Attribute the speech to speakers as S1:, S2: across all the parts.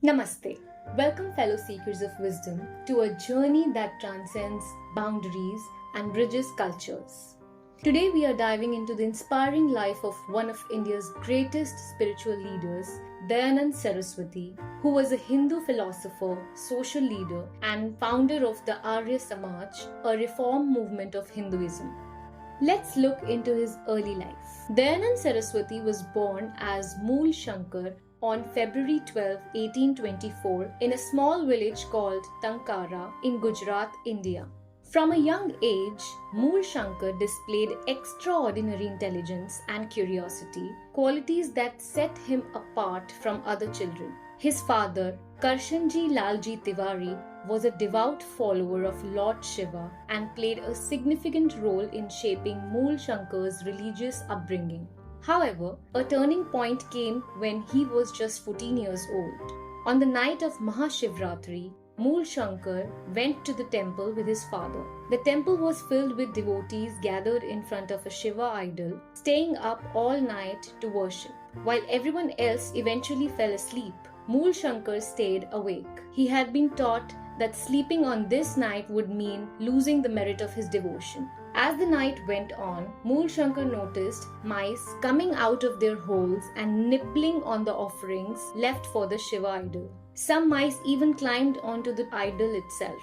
S1: Namaste. Welcome, fellow seekers of wisdom, to a journey that transcends boundaries and bridges cultures. Today, we are diving into the inspiring life of one of India's greatest spiritual leaders, Dayanand Saraswati, who was a Hindu philosopher, social leader, and founder of the ARYA SAMAJ, a reform movement of Hinduism. Let's look into his early life. Dayanand Saraswati was born as Mool Shankar on February 12, 1824, in a small village called Tankara in Gujarat, India. From a young age, Mool Shankar displayed extraordinary intelligence and curiosity, qualities that set him apart from other children. His father, Karshanji Lalji Tiwari, was a devout follower of Lord Shiva and played a significant role in shaping Mool Shankar's religious upbringing. However, a turning point came when he was just 14 years old. On the night of Mahashivratri, Mool Shankar went to the temple with his father. The temple was filled with devotees gathered in front of a Shiva idol, staying up all night to worship. While everyone else eventually fell asleep, Mool Shankar stayed awake. He had been taught that sleeping on this night would mean losing the merit of his devotion. As the night went on, Mool Shankar noticed mice coming out of their holes and nibbling on the offerings left for the Shiva idol. Some mice even climbed onto the idol itself.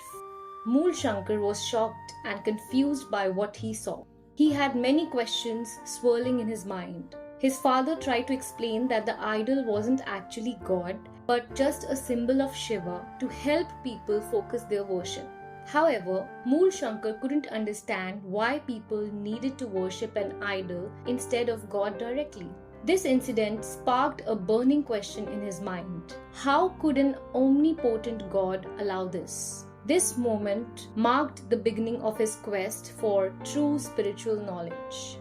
S1: Mool Shankar was shocked and confused by what he saw. He had many questions swirling in his mind. His father tried to explain that the idol wasn't actually God, but just a symbol of Shiva to help people focus their worship. However, Mool Shankar couldn't understand why people needed to worship an idol instead of God directly. This incident sparked a burning question in his mind. How could an omnipotent God allow this? This moment marked the beginning of his quest for true spiritual knowledge.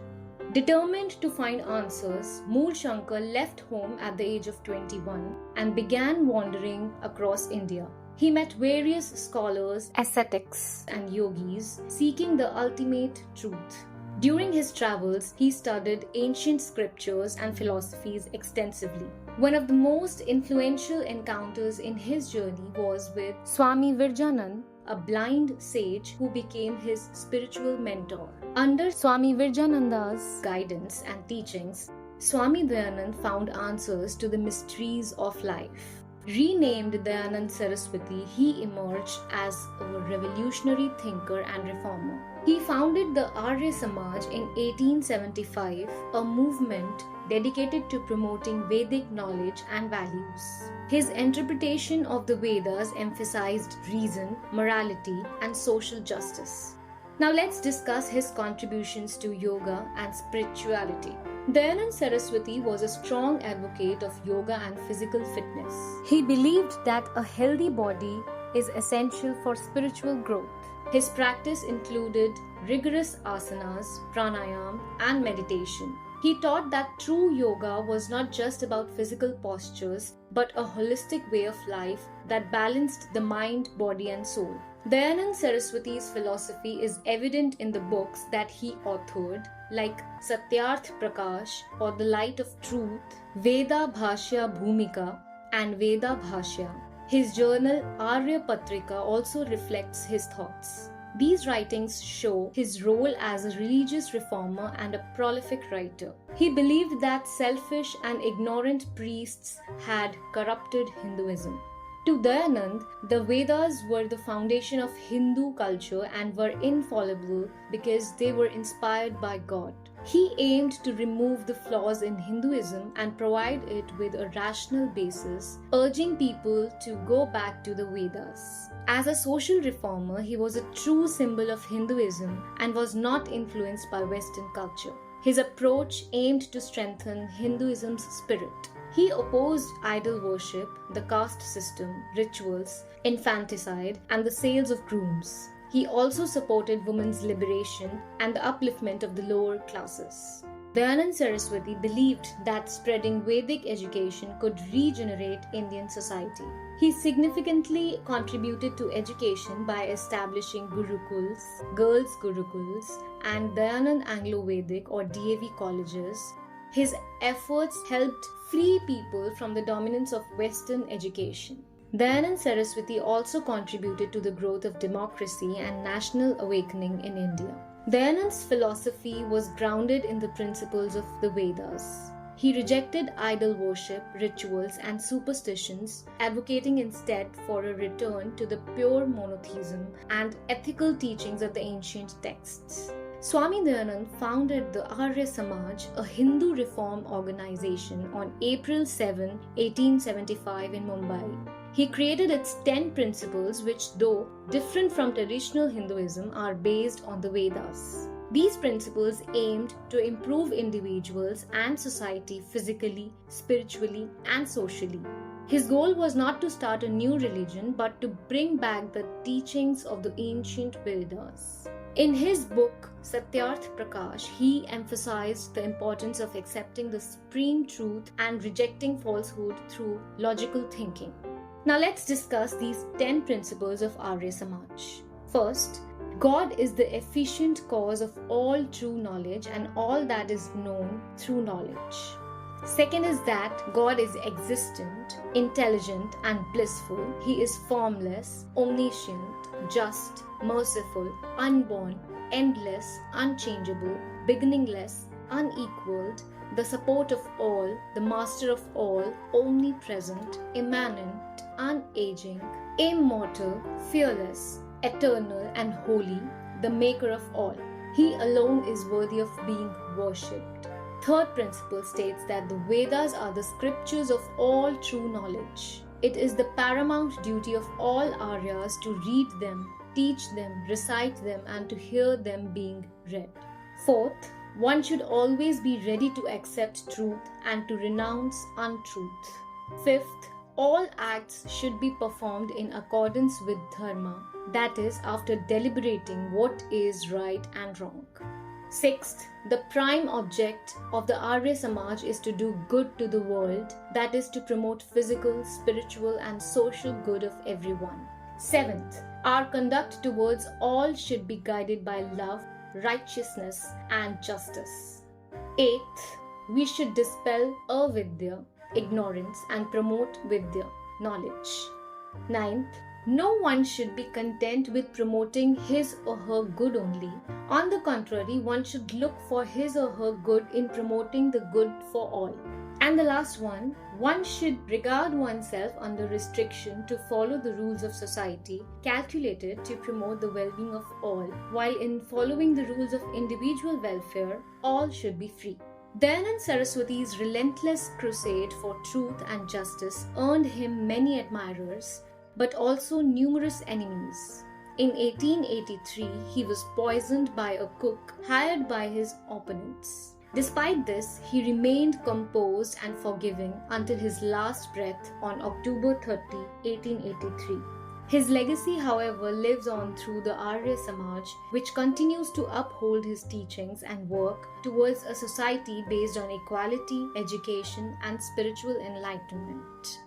S1: Determined to find answers, Mool Shankar left home at the age of 21 and began wandering across India. He met various scholars, ascetics, and yogis seeking the ultimate truth. During his travels, he studied ancient scriptures and philosophies extensively. One of the most influential encounters in his journey was with Swami Dayananda, a blind sage who became his spiritual mentor. Under Swami Dayananda's guidance and teachings, Swami Dayananda found answers to the mysteries of life. Renamed Dayanand Saraswati, he emerged as a revolutionary thinker and reformer. He founded the ARYA SAMAJ in 1875, a movement dedicated to promoting Vedic knowledge and values. His interpretation of the Vedas emphasized reason, morality, and social justice. Now let's discuss his contributions to yoga and spirituality. Dayanand Saraswati was a strong advocate of yoga and physical fitness. He believed that a healthy body is essential for spiritual growth. His practice included rigorous asanas, pranayam, and meditation. He taught that true yoga was not just about physical postures, but a holistic way of life that balanced the mind, body, and soul. Dayanand Saraswati's philosophy is evident in the books that he authored, like Satyarth Prakash or The Light of Truth, Veda Bhashya Bhumika, and Veda Bhashya. His journal Arya Patrika also reflects his thoughts. These writings show his role as a religious reformer and a prolific writer. He believed that selfish and ignorant priests had corrupted Hinduism. To Dayanand, the Vedas were the foundation of Hindu culture and were infallible because they were inspired by God. He aimed to remove the flaws in Hinduism and provide it with a rational basis, urging people to go back to the Vedas. As a social reformer, he was a true symbol of Hinduism and was not influenced by Western culture. His approach aimed to strengthen Hinduism's spirit. He opposed idol worship, the caste system, rituals, infanticide, and the sales of grooms. He also supported women's liberation and the upliftment of the lower classes. Dayanand Saraswati believed that spreading Vedic education could regenerate Indian society. He significantly contributed to education by establishing gurukuls, girls' gurukuls, and Dayanand Anglo-Vedic or DAV colleges. His efforts helped free people from the dominance of Western education. Dayanand Saraswati also contributed to the growth of democracy and national awakening in India. Dayanand's philosophy was grounded in the principles of the Vedas. He rejected idol worship, rituals, and superstitions, advocating instead for a return to the pure monotheism and ethical teachings of the ancient texts. Swami Dayananda founded the ARYA SAMAJ, a Hindu reform organization, on April 7, 1875 in Mumbai. He created its 10 principles, which, though different from traditional Hinduism, are based on the Vedas. These principles aimed to improve individuals and society physically, spiritually, and socially. His goal was not to start a new religion, but to bring back the teachings of the ancient Vedas. In his book, Satyarth Prakash, he emphasized the importance of accepting the supreme truth and rejecting falsehood through logical thinking. Now let's discuss these 10 principles of ARYA SAMAJ. First, God is the efficient cause of all true knowledge and all that is known through knowledge. Second is that God is existent, intelligent, and blissful. He is formless, omniscient, just, merciful, unborn, endless, unchangeable, beginningless, unequaled, the support of all, the master of all, omnipresent, immanent, unaging, immortal, fearless, eternal, and holy, the maker of all. He alone is worthy of being worshipped. Third principle states that the Vedas are the scriptures of all true knowledge. It is the paramount duty of all Aryas to read them, teach them, recite them, and to hear them being read. Fourth, one should always be ready to accept truth and to renounce untruth. Fifth, all acts should be performed in accordance with dharma, that is, after deliberating what is right and wrong. Sixth, the prime object of the ARYA SAMAJ is to do good to the world, that is, to promote physical, spiritual, and social good of everyone. Seventh, our conduct towards all should be guided by love, righteousness, and justice. Eighth, we should dispel avidya, ignorance, and promote vidya, knowledge. Ninth, no one should be content with promoting his or her good only. On the contrary, one should look for his or her good in promoting the good for all. And the last one should regard oneself under restriction to follow the rules of society calculated to promote the well-being of all, while in following the rules of individual welfare, all should be free. Dayanand Saraswati's relentless crusade for truth and justice earned him many admirers, but also numerous enemies. In 1883, he was poisoned by a cook hired by his opponents. Despite this, he remained composed and forgiving until his last breath on October 30, 1883. His legacy, however, lives on through the ARYA SAMAJ, which continues to uphold his teachings and work towards a society based on equality, education, and spiritual enlightenment.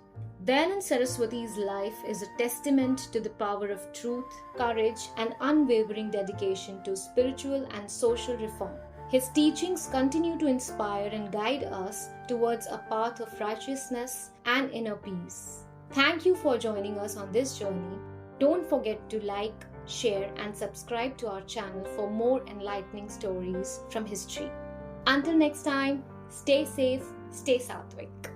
S1: Dayanand Saraswati's life is a testament to the power of truth, courage, and unwavering dedication to spiritual and social reform. His teachings continue to inspire and guide us towards a path of righteousness and inner peace. Thank you for joining us on this journey. Don't forget to like, share, and subscribe to our channel for more enlightening stories from history. Until next time, stay safe, stay Sattvic.